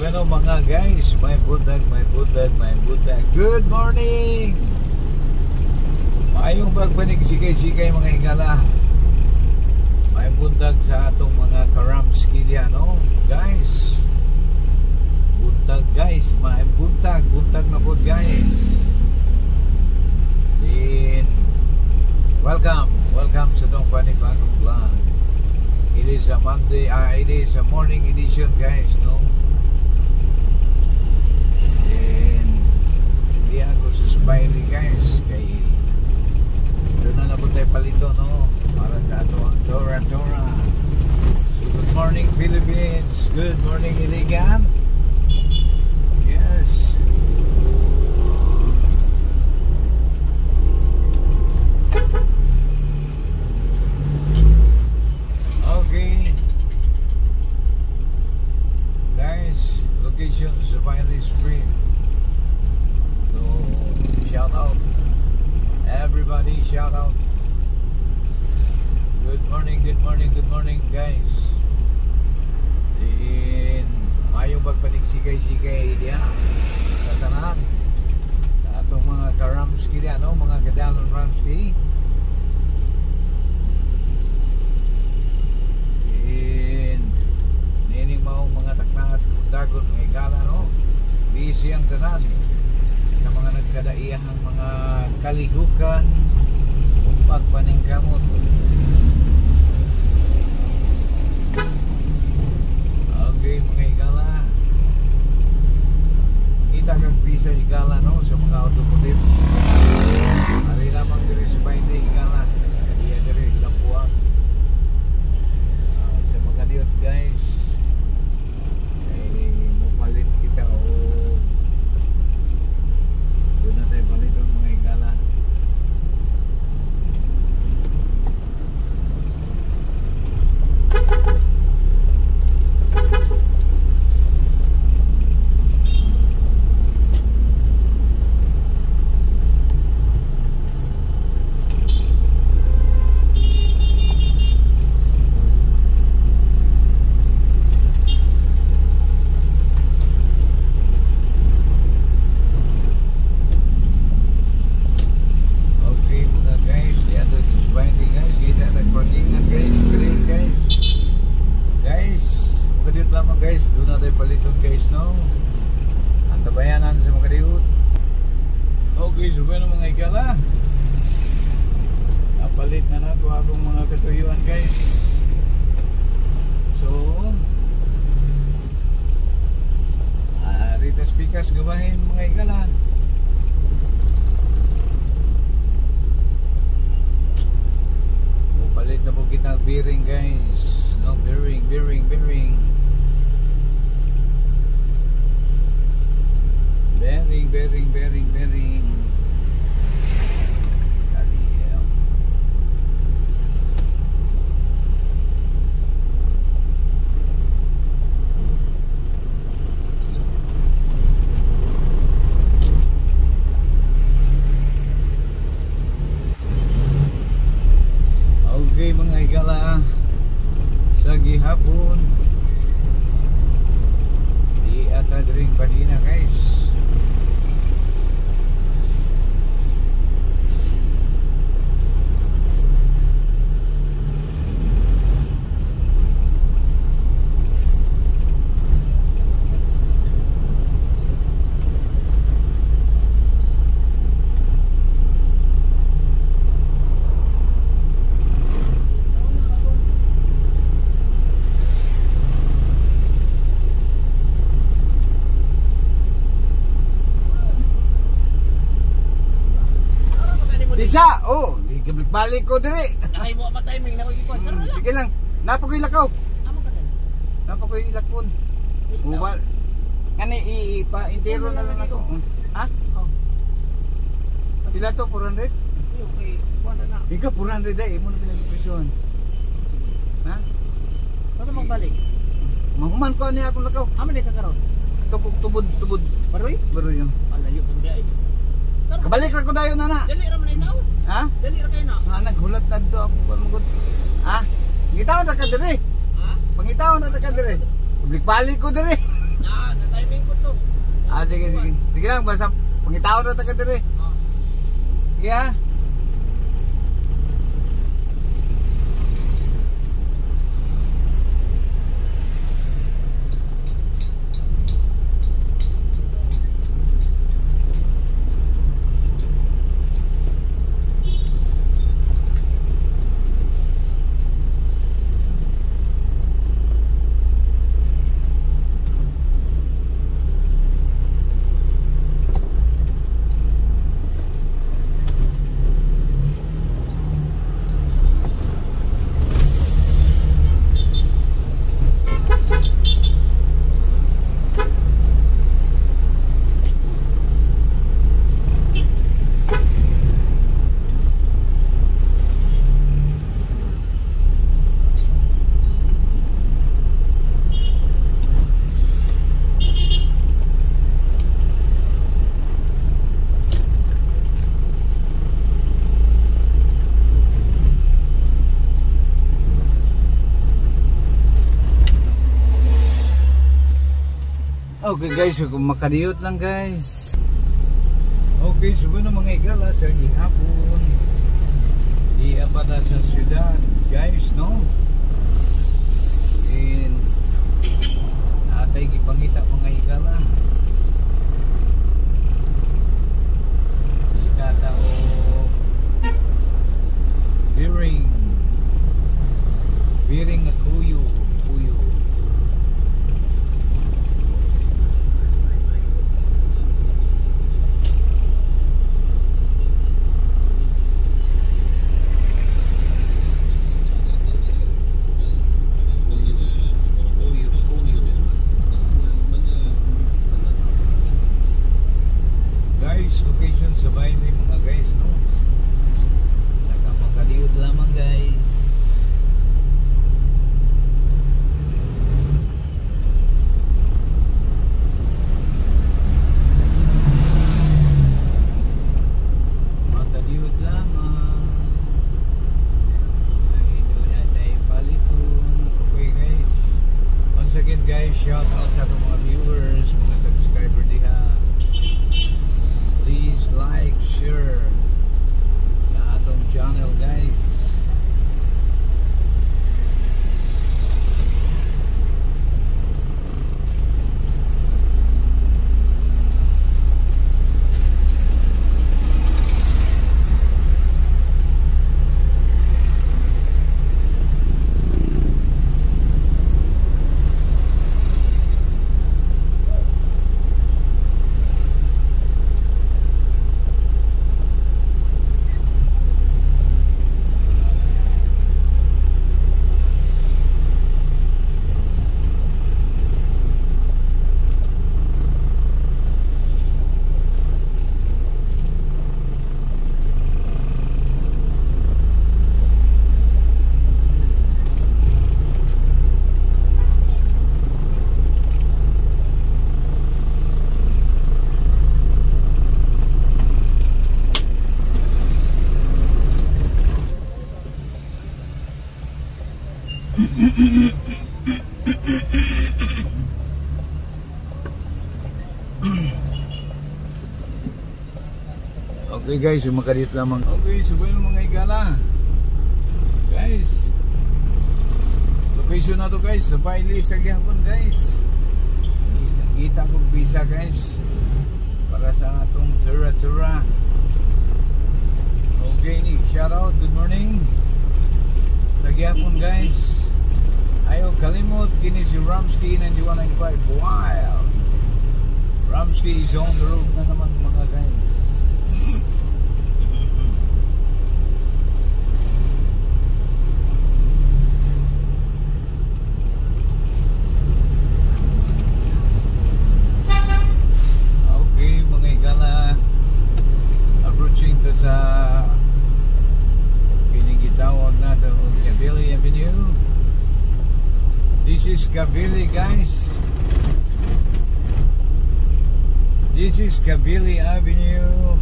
Bueno mga guys, may budag. Good morning! Maayong pagpanig-sikay-sikay mga higala. May budag sa atong mga karamski diyan, no? Guys, buntag guys, may buntag na po guys. Then, welcome sa itong panibagong vlog. It is a Monday, it is a morning edition guys, no? And hindi ako suspire guys, kay doon na po tayo palito, no? Para sa ato ang Tora. So good morning Philippines, good morning Iligan. Yes. Okay guys, location sa Valley Spring. So shout out everybody, shout out. Good morning guys. In mayong pagpanig-sikay-sikay diya sa tanan sa atong mga karamski diya, no? Mga kadalon ramski. Nining maong mga taknas dagon mga igala, no? Busy ang tanan sa mga nagkadaiyang mga kaligukan kung pagpaningkamot. Okay mga igala, kita kang visa igala, no? Sa mga automotive ari lamang diri sa Painde igala, kadiya diri ilang buwan. Sa mga diot guys, ay mupalit kita o doon na tayo palit ang mga igala. Guys, doon na tayo paliton guys, no? Ang tabayanan sa mga kariut. Okay, so bueno mga igala, napalit na nato akong mga katuyuan guys. So Rita Spikas gawahin mga igala. Palit na po kita bearing guys, no? Bearing okay mga igala, sa gihapon di ata drink pa din na guys. Disa, oh, balik ko dire. Nakay mo pa timing na magikon. Pero wala. Sige lang. Napa ko ilakaw. Amo ka din. Napa ko ilakon. Mobile. Kani ipa intero na lang ako. Ha? Oh. Sila to 400? Okay, kuan na. Ika 400 ay mo na pinag-presyon. Ha? Ano magbalik? Mahuman ko niya akong lakaw. Amo ni ka karon. Tubod. Baroy? Baroy yung. Alayo ang day. Kabalik ra ko dayon na. Dali ra man ay taon. Ha? Dali ra kay na. Naghulat tadto ako kon. Ha? Ngitaw na ka dire. Ha? Pangitaw na ka dire. Balik ko dire. Na tayo sige, sige. Sige lang, basta pangitaw na taga dire. Sige ha. Okay guys, so makadiyot lang guys. Okay, so bueno mga igala sa gihapon. Iabada sa syudad guys, no? And atay gipangita mga igala. Ikatao Biring at kuyo. Location sa bahay mga guys, no? Nakamakaliwad lamang guys. Makaliwad lamang. Ay, doon na tayo palitun. Okay guys. Once again guys, shout out sa mga viewers, mga subscriber diha. Please like, share sa atong channel guys. Okay guys, makadit lamang. Okay, subay mga igala. Guys, location na to guys, sa baile sa gihapon guys. Nakita ko visa guys para sa atong tura-tura. Okay, shout out, good morning sa gihapon guys. Ayaw kalimot, kini si Ramsky 9195 Wild. Ramsky is on the road na naman mga guys. Okay mga igala, approaching to sa pinigitawag na to Cavili Avenue. This is Cavili guys. This is Cavili Avenue.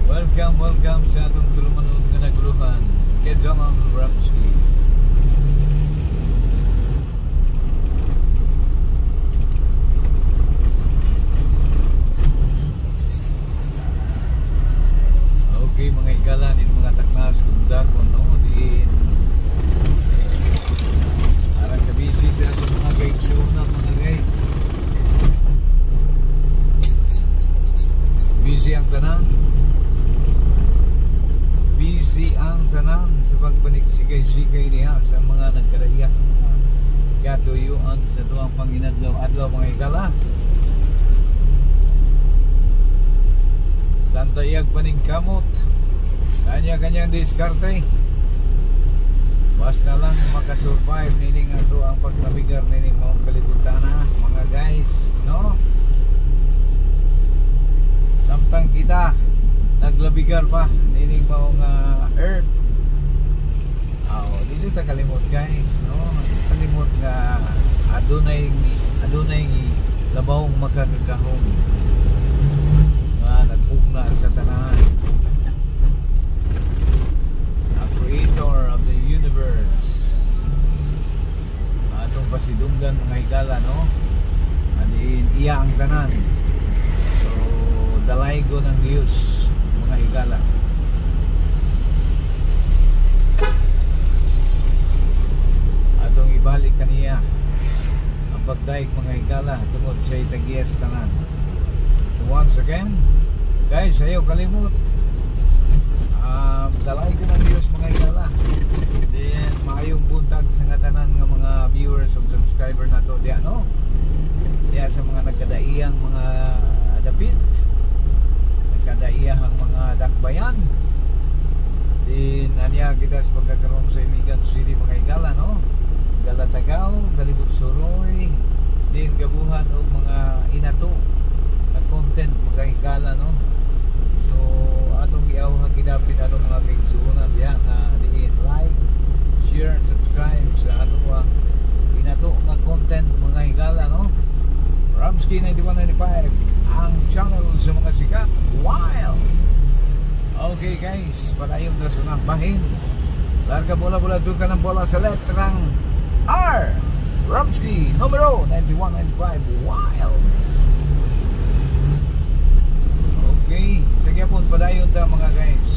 Well, welcome sa atong tulumanon nga naguluhan. Kedjaman Ramsky. Okay mga igalan, in mga taknas kung dagon, no? Diin arang kabisi sa atong mga kaigsunan mga guys. Busy ang tanan. Busy ang tanan sa pagpaniksigay-sigay niya sa mga nagkarayak mga katuyuan sa tuwang panginadlaw-adlaw mga igala. Santayag paningkamot, kanya-kanyang diskarte. Basta lang makasurvive nining ato ang pagnabigar nining mga kalibutan na mga guys, no? Samtang kita naglabigar pa nining maong earth. Dito ta kalimot guys, no? Kalimot nga adunay labawong makakagahom nga nagpugna sa tanan. Ang creator of the universe, atong pasidunggan mga higala, no? Adin iya ang tanan. So dalaygo ng Diyos mga higala. Atong ibalik kaniya ang pagdaig mga higala tungod sa itagiyas tanan. So once again guys, ayaw kalimot, dalaygo ng Diyos mga higala. Then maayong buntag sa nga tanan nga mga viewers o subscriber na to diya, no? Diya sa mga nagkadaiyang mga dapit, kadaiyahang mga dakbayan. Din anya kita sa pagkakaroon sa Iligan City mga higala, no? Galatagaw, Galibot Suroy, din gabuhan og mga inato na content mga higala, no? So atong giawhag gidapit atong mga kaigsuonan diha nga diin like, share and subscribe sa atong inato nga content mga higala, no? Ramsky 9195 ang channel sa mga sikat wild. Okay guys, padayon na sunang bahin. Larga bola-bola ka ng bola sa letrang R. Ramsky numero 9195 wild. Okay, sige po padayon ta mga guys.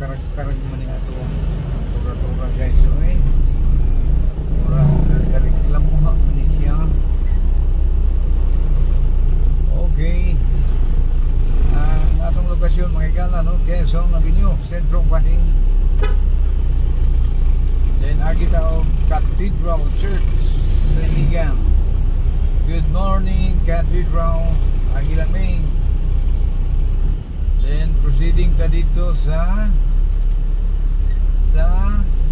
Karag-karag man yung ato ang tura-tura guys, okay? Reklamo ha ni siya. Okay. Ang atong lokasyon mga igala, no? Quezon Avenue, Sentrong Bahin. Then agita o Cathedral Church sa Iligan. Good morning Cathedral Agilaming. Then proceeding ka dito sa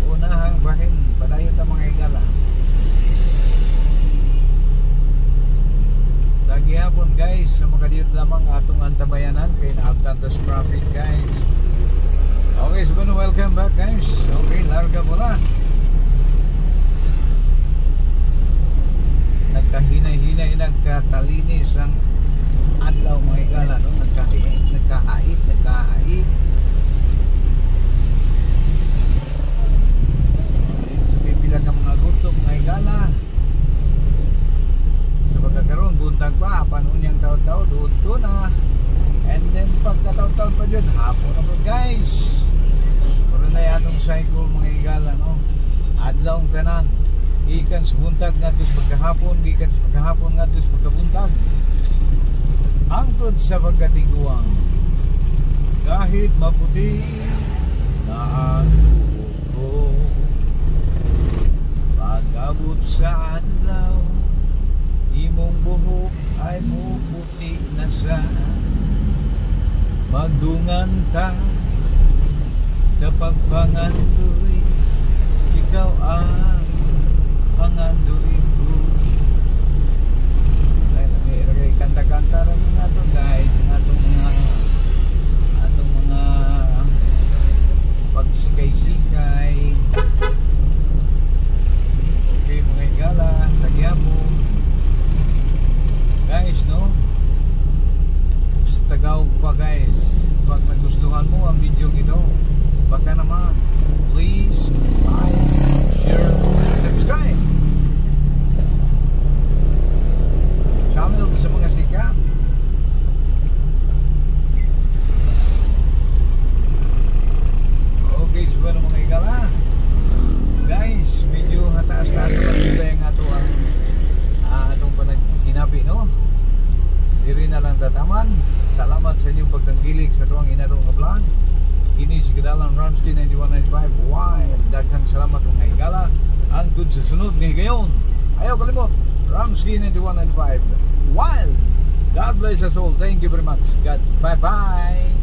unahang bahin. Padayon ta mga igala. Sa gihapon guys, makadiyot lamang atong antabayanan kay naabtan tas traffic guys. Okay, so welcome back guys. Okay, larga bola. Nagkahinay-hinay, nagkatalinis ang adlaw mga igala, no? Nagkaait. Pila ka mga gutom mga igala. Sa pagkakaroon buntag pa panunyang taw-taw duto na, and then pagkataw-taw pa dyan hapon na po guys. Pero na yatong cycle mga igala, no? Adlaw ang tanan, ikan sa buntag nga tos pagkahapon, ikan sa pagkahapon nga tos pagkabuntag, angkod sa pagkatiguang kahit maputi na ang buko. Pag-abot sa adlaw, imong buhok ay muputi na sa magdungan ta sa pagpangandoy. Ikaw ang pangandoy ko. Ay, kanta-kanta rin nga to guys. Atong mga pagsikay-sikay. Okay mga igala, sa Quiapo guys, video ito. Baka naman, please like, share, subscribe. Channel sa mga sikat. Okay, so ano mga igala? Guys, medyo hataas-taas pa dito yung atong panaghinapi, no? Diri na lang tataman. Salamat sa inyong pagtangkilig sa tuwang inarong nga vlog. Kini si Kadalang Ramsky 9195 Wild. Daghang salamat mga igala. Ang dun sa sunod ng higayon. Ayaw kalimot, Ramsky 9195 Wild. God bless us all. Thank you very much. God, bye-bye.